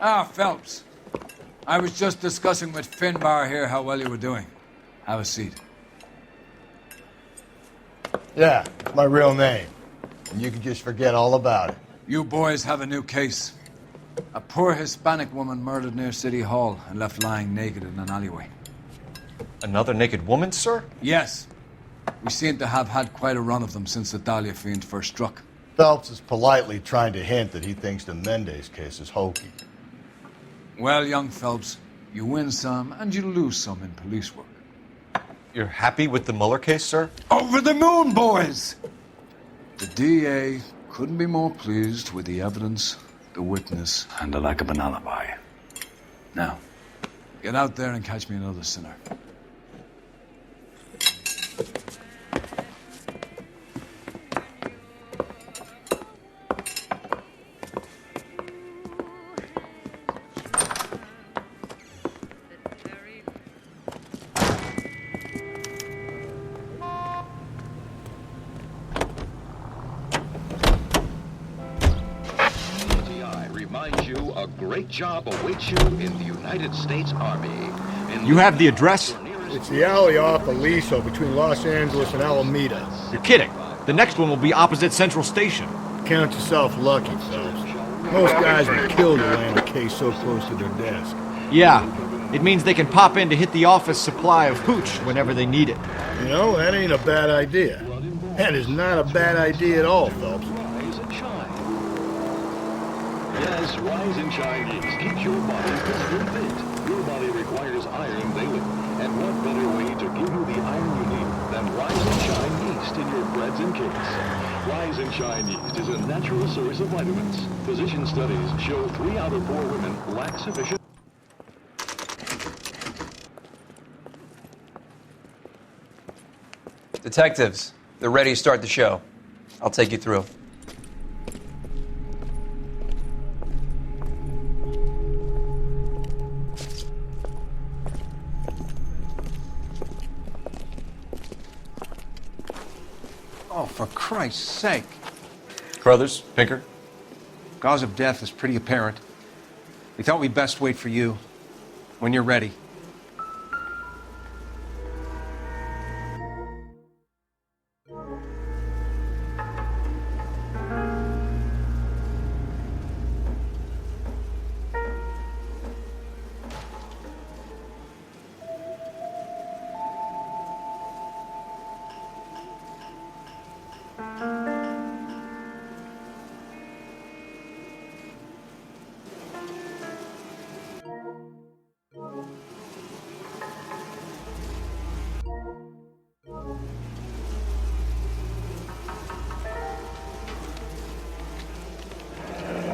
Ah, Phelps. I was just discussing with Finbar here how well you were doing. Have a seat. Yeah, it's my real name. And you can just forget all about it. You boys have a new case. A poor Hispanic woman murdered near City Hall and left lying naked in an alleyway. Another naked woman, sir? Yes. We seem to have had quite a run of them since the Dahlia fiend first struck. Phelps is politely trying to hint that he thinks the Mendez case is hokey. Well, young Phelps, you win some and you lose some in police work. You're happy with the Mueller case, sir? Over the moon, boys! The DA couldn't be more pleased with the evidence, the witness, and the lack of an alibi. Now, get out there and catch me another sinner. Great job awaits you in the United States Army. You have the address? It's the alley off Aliso between Los Angeles and Alameda. You're kidding. The next one will be opposite Central Station. Count yourself lucky, Phelps. Most guys would kill to land a case so close to their desk. Yeah. It means they can pop in to hit the office supply of hooch whenever they need it. You know, that ain't a bad idea. That is not a bad idea at all, Phelps. Yes, rise and shine yeast keeps your body physically fit. Your body requires iron daily. And what better way to give you the iron you need than rise and shine yeast in your breads and cakes? Rise and shine yeast is a natural source of vitamins. Physician studies show 3 out of 4 women lack sufficient... Detectives, they're ready to start the show. I'll take you through. Oh, for Christ's sake. Crothers, Pinker. Cause of death is pretty apparent. We thought we'd best wait for you. When you're ready.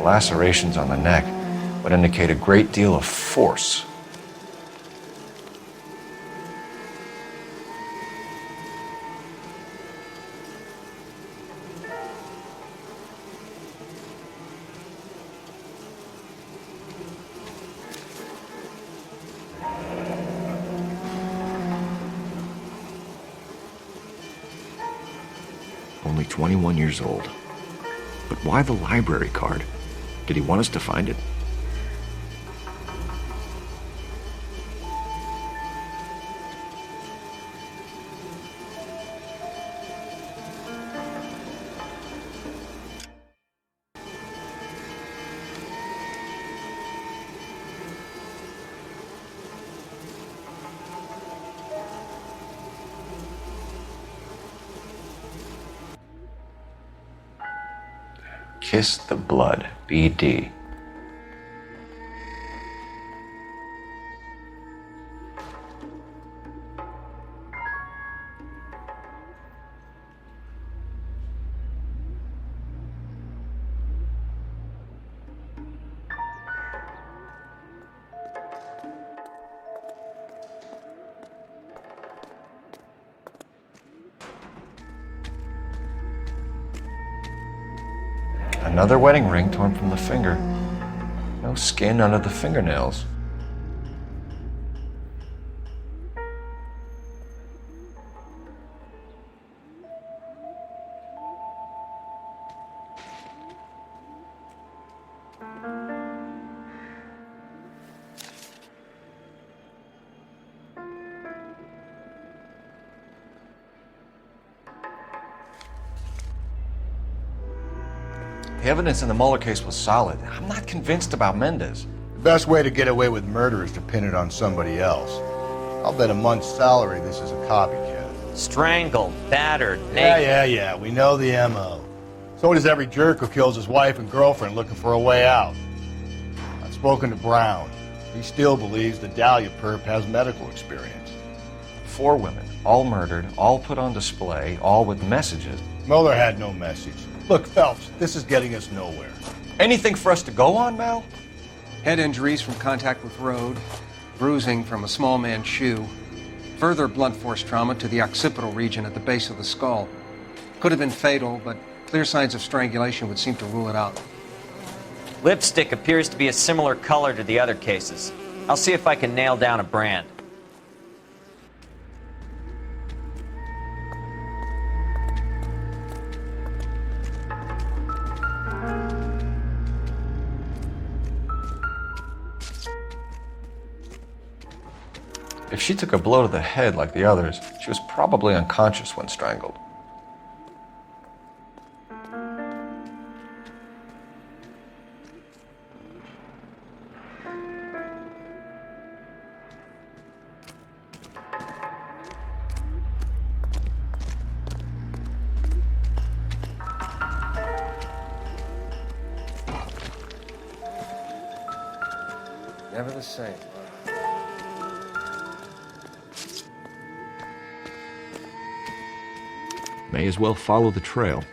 Lacerations on the neck would indicate a great deal of force. Only 21 years old. But why the library card? Did he want us to find it? Kiss the Blood, BD. Another wedding ring torn from the finger. No skin under the fingernails. The evidence in the Mueller case was solid. I'm not convinced about Mendez. The best way to get away with murder is to pin it on somebody else. I'll bet a month's salary this is a copycat. Strangled, battered, naked. Yeah. We know the M.O. So does every jerk who kills his wife and girlfriend looking for a way out. I've spoken to Brown. He still believes the Dahlia perp has medical experience. 4 women, all murdered, all put on display, all with messages. Mueller had no message. Look, Phelps, this is getting us nowhere. Anything for us to go on, Mal? Head injuries from contact with road, bruising from a small man's shoe, further blunt force trauma to the occipital region at the base of the skull. Could have been fatal, but clear signs of strangulation would seem to rule it out. Lipstick appears to be a similar color to the other cases. I'll see if I can nail down a brand. If she took a blow to the head like the others, she was probably unconscious when strangled. Never the same. May as well follow the trail.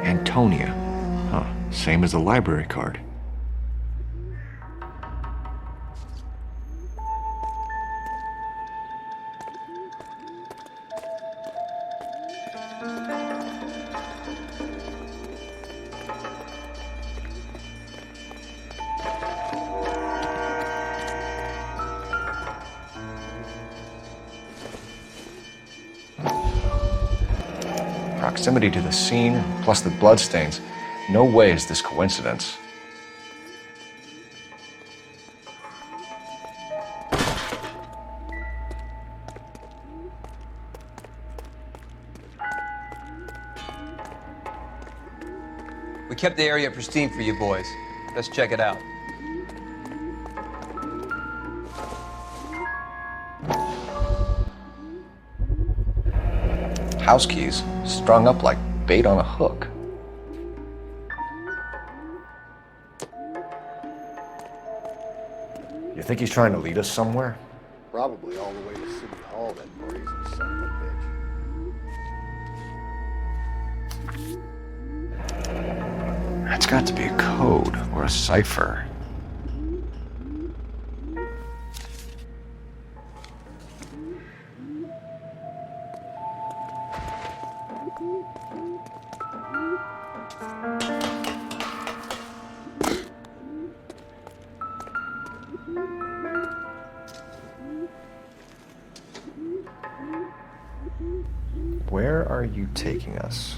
Antonia. Huh, same as the library card. Proximity to the scene, plus the bloodstains. No way is this coincidence. We kept the area pristine for you boys. Let's check it out. House keys, strung up like bait on a hook. You think he's trying to lead us somewhere? Probably all the way to City Hall, that brazen son of a bitch. That's got to be a code or a cipher. Where are you taking us?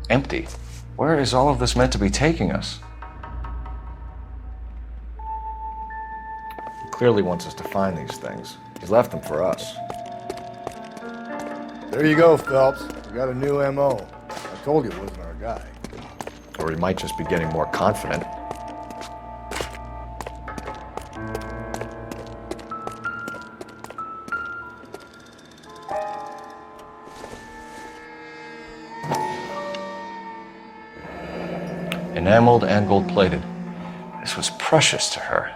Empty. Where is all of this meant to be taking us? He clearly wants us to find these things. He's left them for us. There you go, Phelps. We got a new M.O. I told you it wasn't our guy. Or he might just be getting more confident. Enameled and gold-plated. This was precious to her.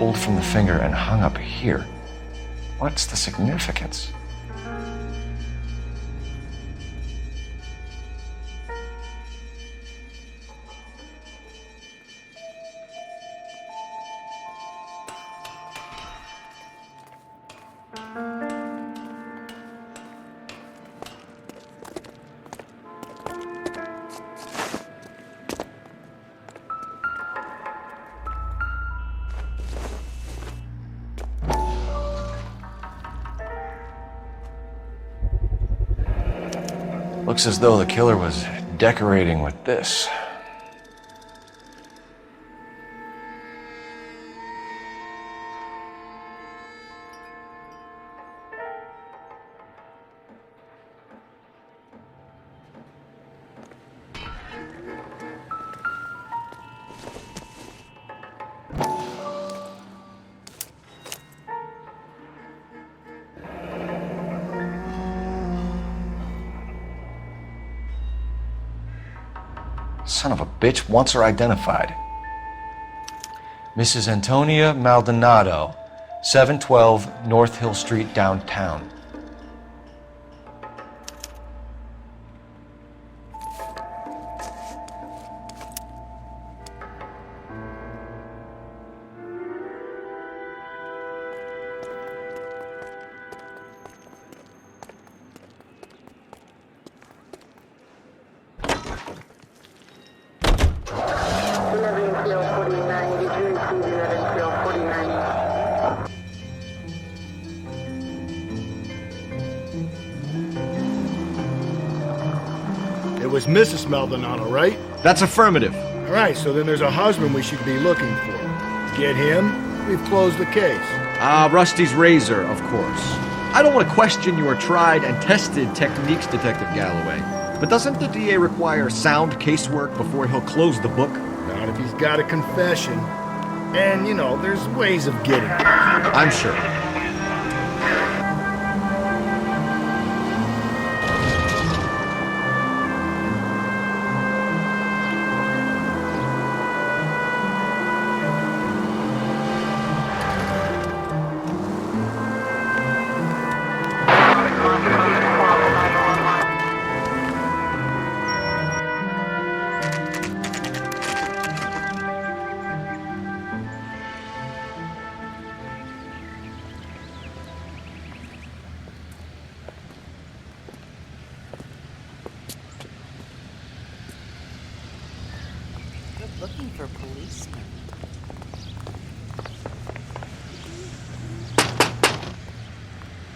pulled from the finger and hung up here. What's the significance? Looks as though the killer was decorating with this. Son of a bitch wants her identified. Mrs. Antonia Maldonado, 712 North Hill Street, downtown. It was Mrs. Maldonado, right? That's affirmative. All right, so then there's a husband we should be looking for. Get him, we've closed the case. Rusty's razor, of course. I don't want to question your tried and tested techniques, Detective Galloway. But doesn't the DA require sound casework before he'll close the book? Not if he's got a confession. And, you know, there's ways of getting it. I'm sure. Looking for policemen.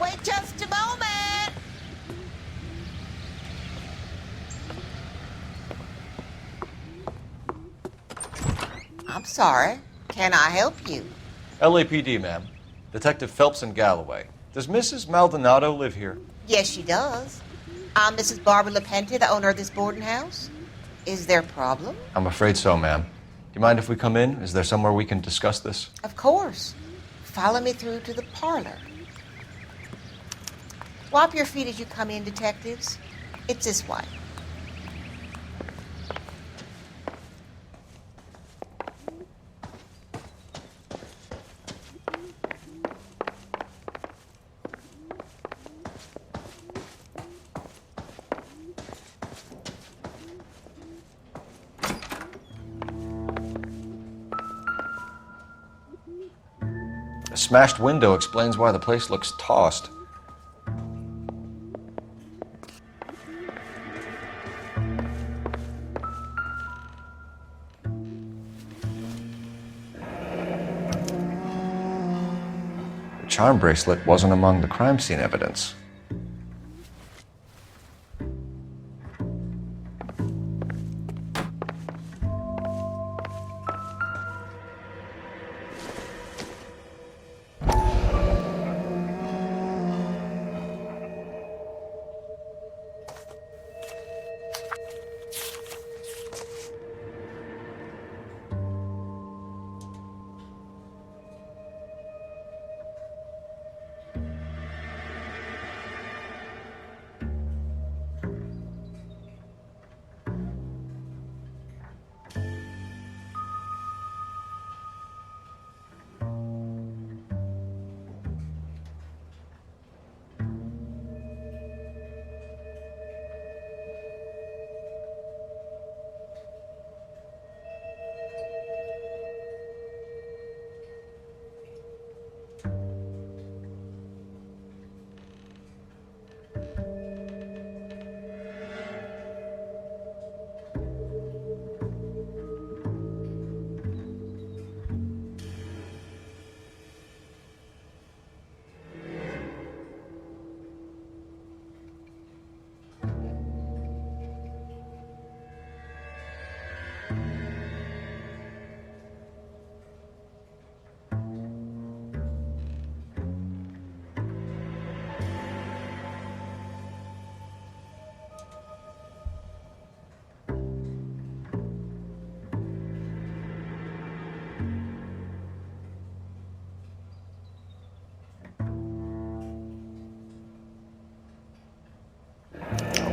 Wait just a moment! I'm sorry. Can I help you? LAPD, ma'am. Detective Phelps and Galloway. Does Mrs. Maldonado live here? Yes, she does. I'm Mrs. Barbara LaPente, the owner of this boarding house. Is there a problem? I'm afraid so, ma'am. Do you mind if we come in? Is there somewhere we can discuss this? Of course. Follow me through to the parlor. Wipe your feet as you come in, detectives. It's this way. A smashed window explains why the place looks tossed. The charm bracelet wasn't among the crime scene evidence.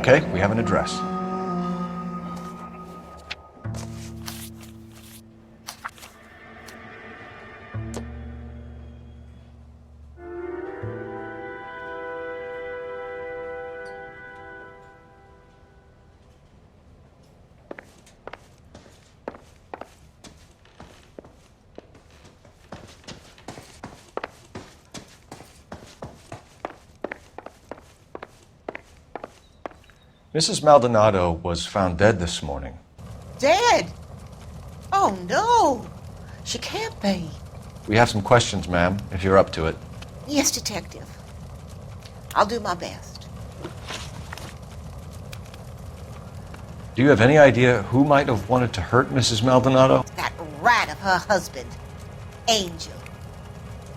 Okay, we have an address. Mrs. Maldonado was found dead this morning. Dead? Oh, no. She can't be. We have some questions, ma'am, if you're up to it. Yes, Detective. I'll do my best. Do you have any idea who might have wanted to hurt Mrs. Maldonado? That rat of her husband, Angel.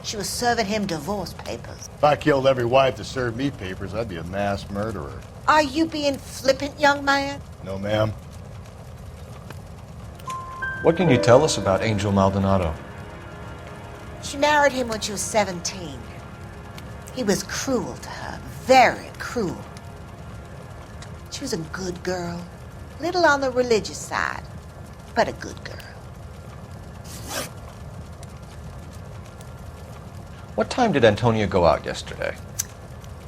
She was serving him divorce papers. If I killed every wife that served me papers, I'd be a mass murderer. Are you being flippant, young man? No, ma'am. What can you tell us about Angel Maldonado? She married him when she was 17. He was cruel to her, very cruel. She was a good girl, little on the religious side, but a good girl. What time did Antonia go out yesterday?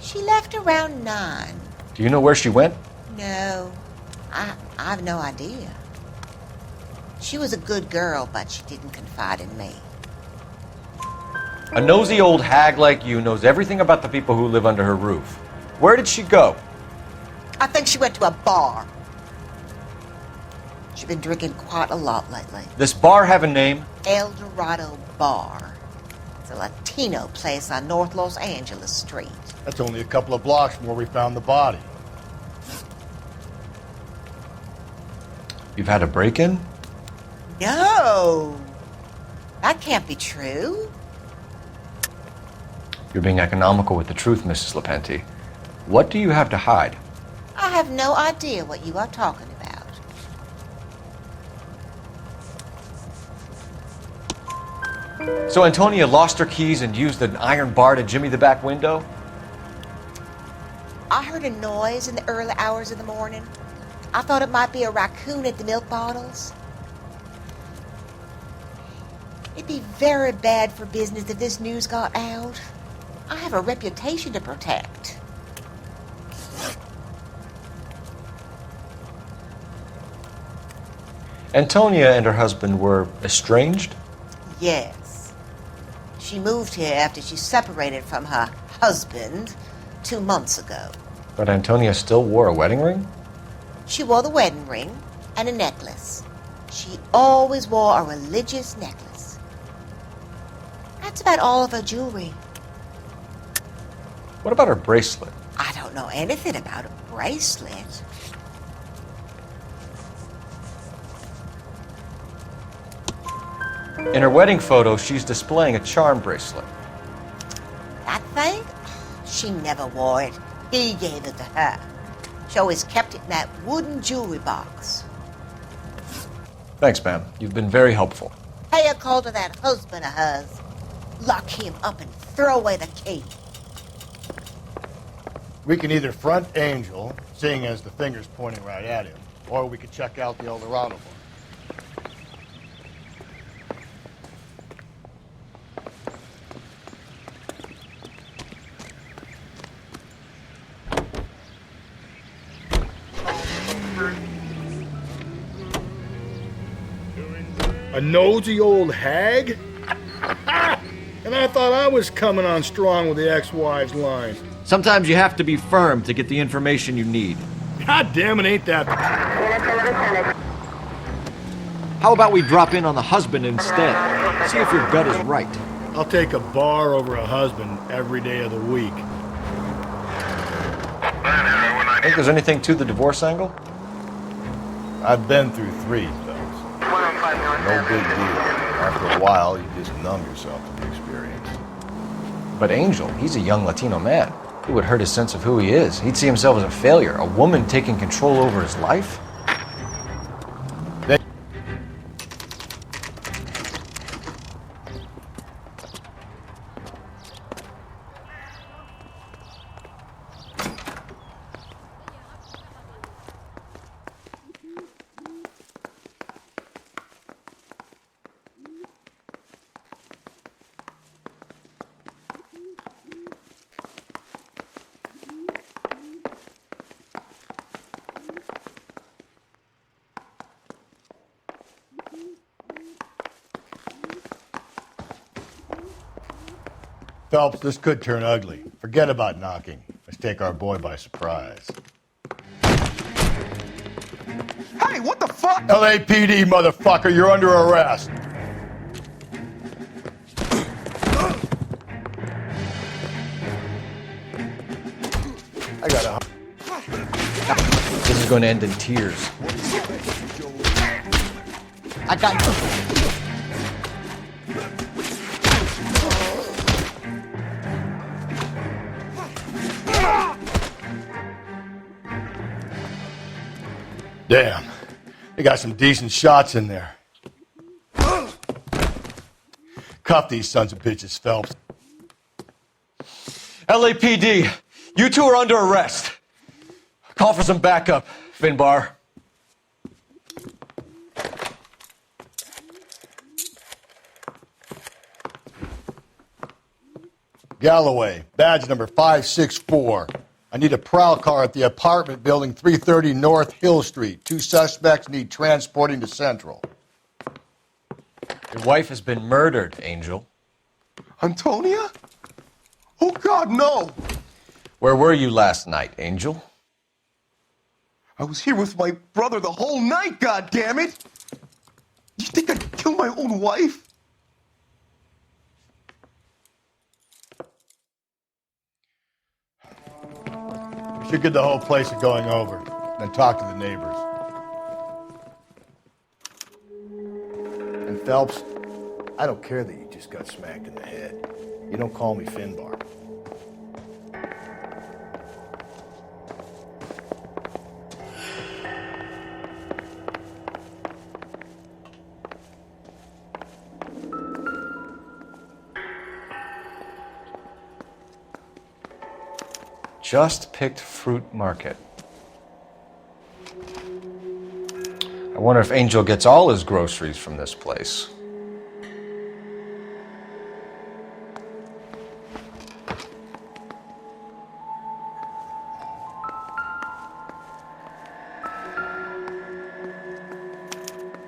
She left around 9. Do you know where she went? No, I have no idea. She was a good girl, but she didn't confide in me. A nosy old hag like you knows everything about the people who live under her roof. Where did she go? I think she went to a bar. She's been drinking quite a lot lately. This bar have a name? El Dorado Bar. It's a Latino place on North Los Angeles Street. That's only a couple of blocks from where we found the body. You've had a break-in? No, that can't be true. You're being economical with the truth, Mrs. Lepenti. What do you have to hide? I have no idea what you are talking about. So Antonia lost her keys and used an iron bar to jimmy the back window? I heard a noise in the early hours of the morning. I thought it might be a raccoon at the milk bottles. It'd be very bad for business if this news got out. I have a reputation to protect. Antonia and her husband were estranged? Yes. She moved here after she separated from her husband 2 months ago. But Antonia still wore a wedding ring? She wore the wedding ring and a necklace. She always wore a religious necklace. That's about all of her jewelry. What about her bracelet? I don't know anything about a bracelet. In her wedding photo, she's displaying a charm bracelet. That thing? She never wore it. He gave it to her. She always kept it in that wooden jewelry box. Thanks, ma'am. You've been very helpful. Pay a call to that husband of hers. Lock him up and throw away the key. We can either front Angel, seeing as the finger's pointing right at him, or we could check out the El Dorado bar. A nosy old hag? And I thought I was coming on strong with the ex-wives line. Sometimes you have to be firm to get the information you need. God damn it, ain't that... How about we drop in on the husband instead? See if your gut is right. I'll take a bar over a husband every day of the week. Think there's anything to the divorce angle? I've been through 3, fellas. No big deal. After a while, you just numb yourself to the experience. But Angel, he's a young Latino man. It would hurt his sense of who he is. He'd see himself as a failure. A woman taking control over his life? Phelps, this could turn ugly. Forget about knocking. Let's take our boy by surprise. Hey, what the fuck? LAPD, motherfucker, you're under arrest. I got a... This is going to end in tears. I got you. Damn. They got some decent shots in there. Cuff these sons of bitches, Phelps. LAPD, you two are under arrest. Call for some backup, Finbar. Galloway, badge number 564. I need a prowl car at the apartment building 330 North Hill Street. 2 suspects need transporting to Central. Your wife has been murdered, Angel. Antonia? Oh, God, no. Where were you last night, Angel? I was here with my brother the whole night, God damn it! You think I'd kill my own wife? We should get the whole place going over, then talk to the neighbors. And Phelps, I don't care that you just got smacked in the head. You don't call me Finbar. Just picked fruit market. I wonder if Angel gets all his groceries from this place.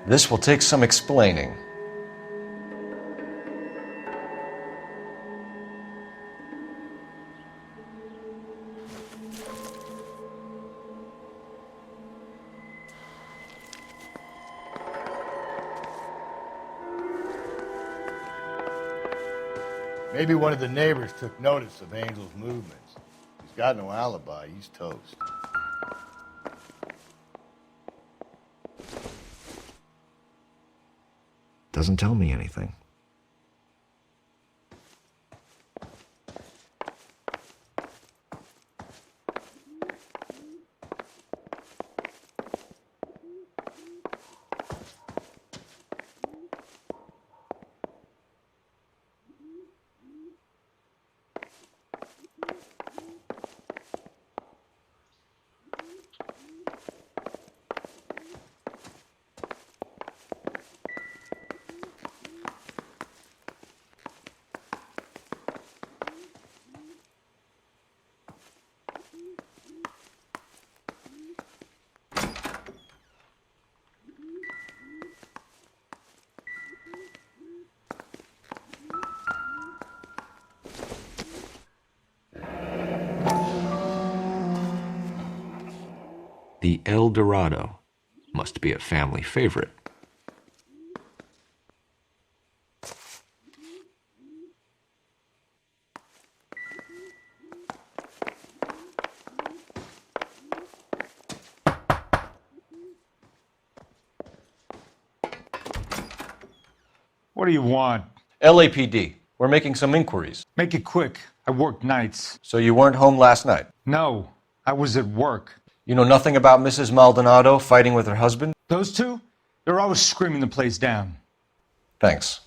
This will take some explaining. Maybe one of the neighbors took notice of Angel's movements. He's got no alibi. He's toast. Doesn't tell me anything. The El Dorado must be a family favorite. What do you want? LAPD. We're making some inquiries. Make it quick. I work nights. So you weren't home last night? No, I was at work. You know nothing about Mrs. Maldonado fighting with her husband? Those two? They're always screaming the place down. Thanks.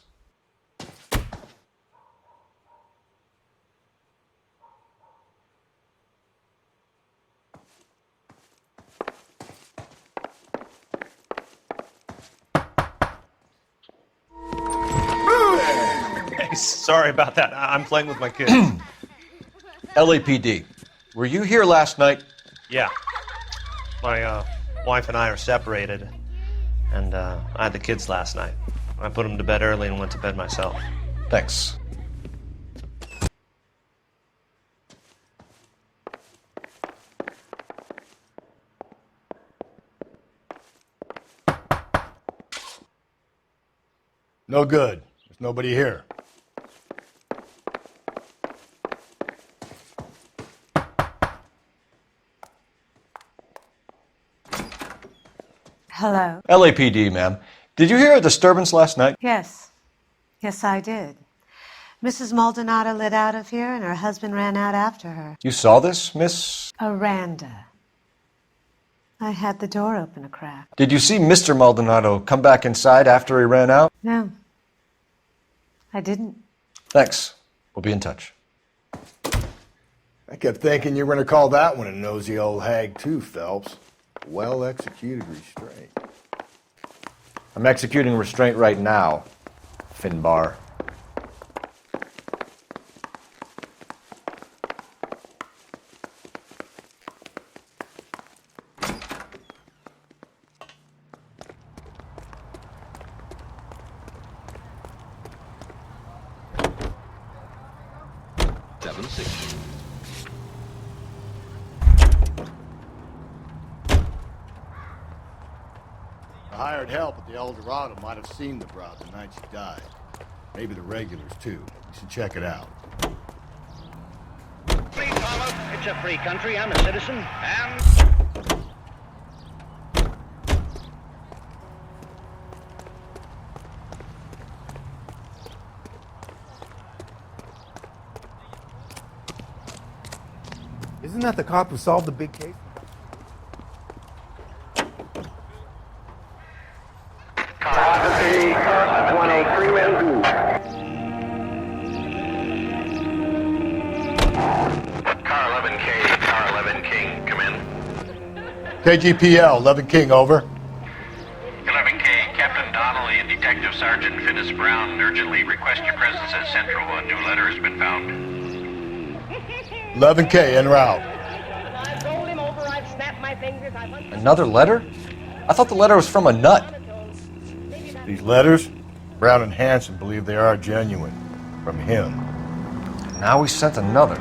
Sorry about that. I'm playing with my kids. LAPD. Were you here last night? Yeah. My wife and I are separated, and I had the kids last night. I put them to bed early and went to bed myself. Thanks. No good. There's nobody here. Hello. LAPD, ma'am. Did you hear a disturbance last night? Yes. Yes, I did. Mrs. Maldonado lit out of here, and her husband ran out after her. You saw this, Miss? Aranda. I had the door open a crack. Did you see Mr. Maldonado come back inside after he ran out? No. I didn't. Thanks. We'll be in touch. I kept thinking you were going to call that one a nosy old hag too, Phelps. Well-executed restraint. I'm executing restraint right now, Finbar. The hired help at the El Dorado might have seen the broad the night she died. Maybe the regulars, too. You should check it out. Please follow. It's a free country. I'm a citizen. And... Isn't that the cop who solved the big case? KGPL, 11 King, over. 11K, Captain Donnelly and Detective Sergeant Finis Brown urgently request your presence at Central. A new letter has been found. 11K, en route. I've rolled him over. I've snapped my fingers. Another letter? I thought the letter was from a nut. These letters, Brown and Hanson believe they are genuine. From him. Now he sent another.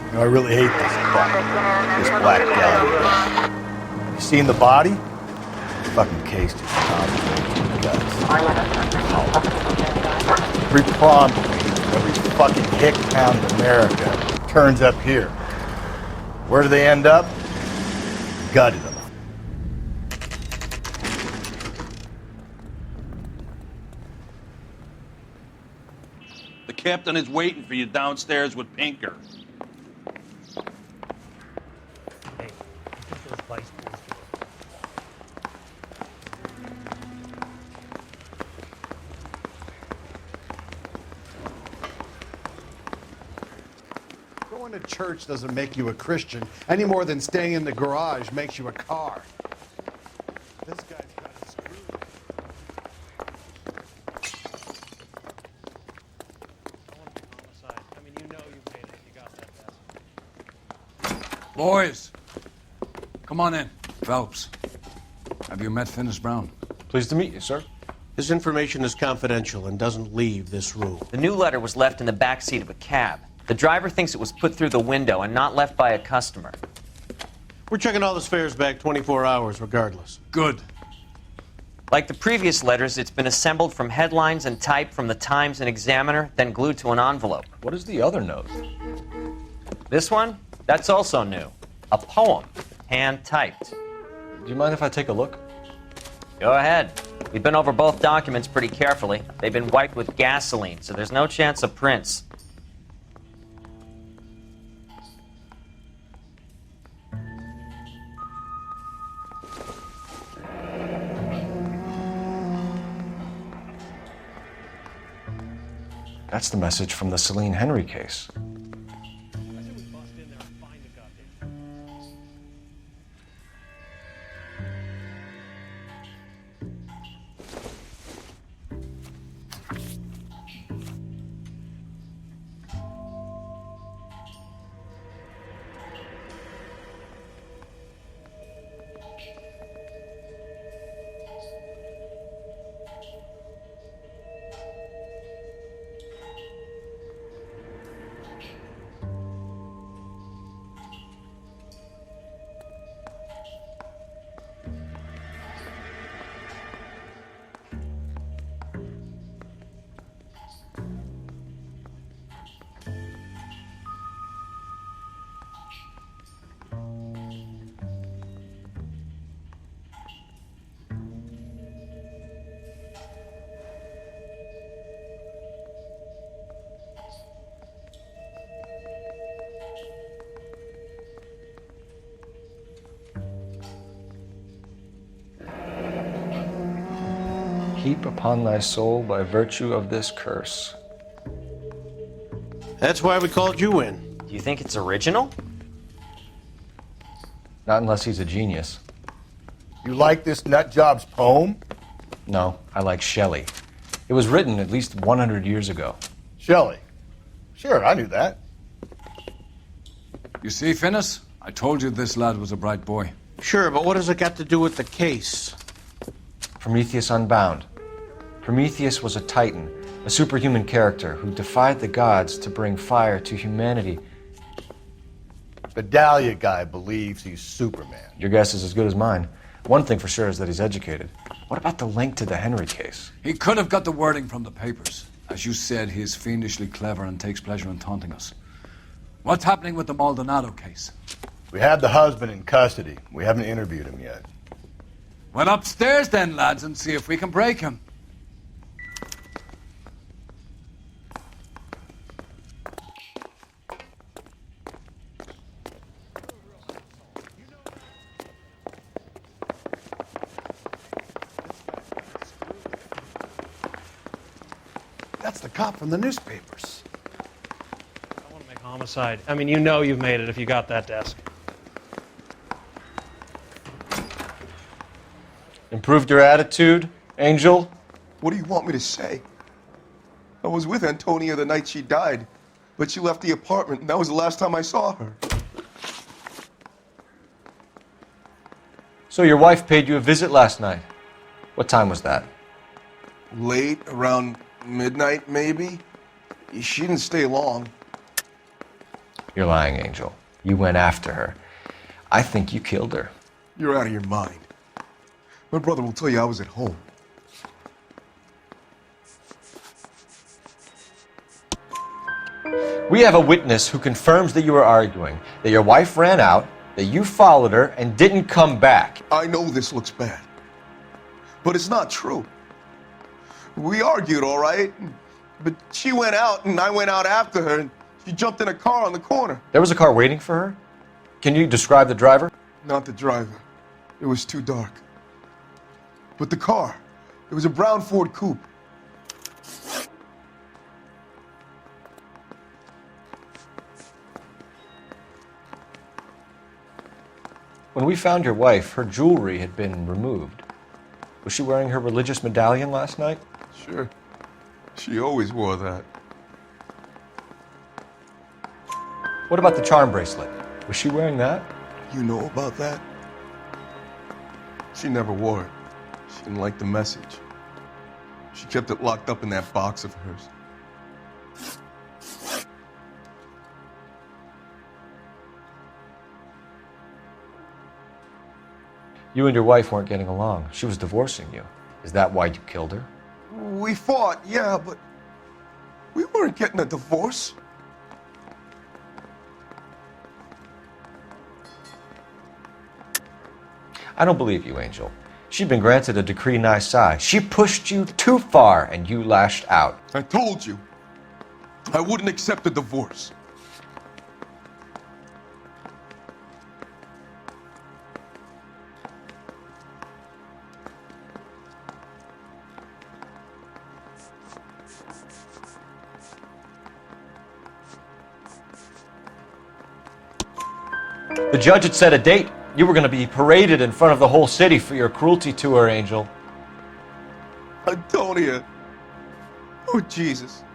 You know, I really hate this black guy. You seen the body? The fucking case just guts. Every prom queen, every fucking hick town in America turns up here. Where do they end up? Gutted them. The captain is waiting for you downstairs with Pinker. Going to church doesn't make you a Christian any more than staying in the garage makes you a car. This guy's got it screwed. Boys, come on in. Phelps, have you met Finis Brown? Pleased to meet you, sir. This information is confidential and doesn't leave this room. The new letter was left in the back seat of a cab. The driver thinks it was put through the window and not left by a customer. We're checking all this fares back 24 hours regardless. Good. Like the previous letters, it's been assembled from headlines and typed from the Times and Examiner, then glued to an envelope. What is the other note? This one? That's also new. A poem, hand-typed. Do you mind if I take a look? Go ahead. We've been over both documents pretty carefully. They've been wiped with gasoline, so there's no chance of prints. That's the message from the Celine Henry case. heap upon thy soul by virtue of this curse. That's why we called you in. Do you think it's original? Not unless he's a genius. You like this nutjob's poem? No, I like Shelley. It was written at least 100 years ago. Shelley? Sure, I knew that. You see, Finnis? I told you this lad was a bright boy. Sure, but what has it got to do with the case? Prometheus Unbound. Prometheus was a titan, a superhuman character who defied the gods to bring fire to humanity. The Dahlia guy believes he's Superman. Your guess is as good as mine. One thing for sure is that he's educated. What about the link to the Henry case? He could have got the wording from the papers. As you said, he is fiendishly clever and takes pleasure in taunting us. What's happening with the Maldonado case? We have the husband in custody. We haven't interviewed him yet. Well, upstairs then, lads, and see if we can break him. That's the cop from the newspapers. I want to make homicide. I mean, you know you've made it if you got that desk. Improved your attitude, Angel? What do you want me to say? I was with Antonia the night she died, but she left the apartment, and that was the last time I saw her. So your wife paid you a visit last night. What time was that? Late, around midnight, maybe? She didn't stay long. You're lying, Angel. You went after her. I think you killed her. You're out of your mind. My brother will tell you I was at home. We have a witness who confirms that you were arguing, that your wife ran out, that you followed her, and didn't come back. I know this looks bad, but it's not true. We argued, all right, but she went out and I went out after her, and she jumped in a car on the corner. There was a car waiting for her? Can you describe the driver? Not the driver. It was too dark. But the car, it was a brown Ford coupe. When we found your wife, her jewelry had been removed. Was she wearing her religious medallion last night? Sure. She always wore that. What about the charm bracelet? Was she wearing that? You know about that? She never wore it. She didn't like the message. She kept it locked up in that box of hers. You and your wife weren't getting along. She was divorcing you. Is that why you killed her? We fought, yeah, but we weren't getting a divorce. I don't believe you, Angel. She'd been granted a decree nisi. She pushed you too far and you lashed out. I told you, I wouldn't accept a divorce. The judge had set a date. You were going to be paraded in front of the whole city for your cruelty to her, Angel. Antonia. Oh, Jesus.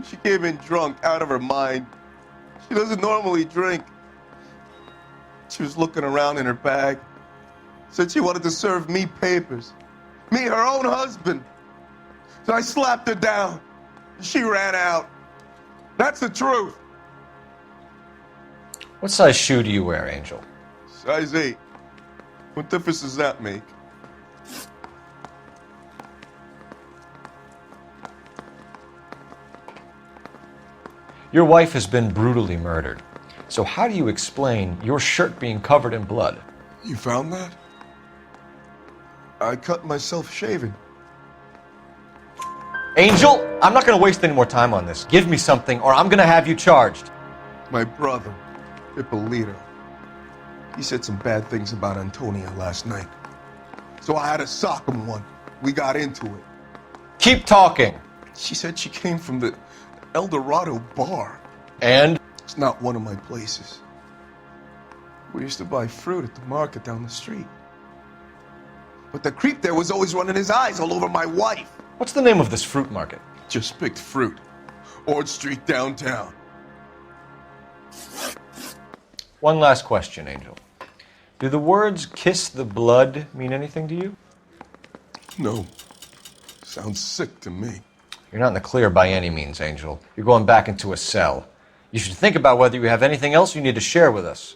She came in drunk, out of her mind. She doesn't normally drink. She was looking around in her bag. Said she wanted to serve me papers. Me, her own husband. So I slapped her down. She ran out. That's the truth. What size shoe do you wear, Angel? Size 8. What difference does that make? Your wife has been brutally murdered. So how do you explain your shirt being covered in blood? You found that? I cut myself shaving. Angel, I'm not going to waste any more time on this. Give me something or I'm going to have you charged. My brother, Ippolito. He said some bad things about Antonia last night. So I had to sock him one. We got into it. Keep talking. She said she came from the El Dorado bar. And? It's not one of my places. We used to buy fruit at the market down the street. But the creep there was always running his eyes all over my wife. What's the name of this fruit market? Just picked fruit. Ord Street downtown. One last question, Angel. Do the words kiss the blood mean anything to you? No. Sounds sick to me. You're not in the clear by any means, Angel. You're going back into a cell. You should think about whether you have anything else you need to share with us.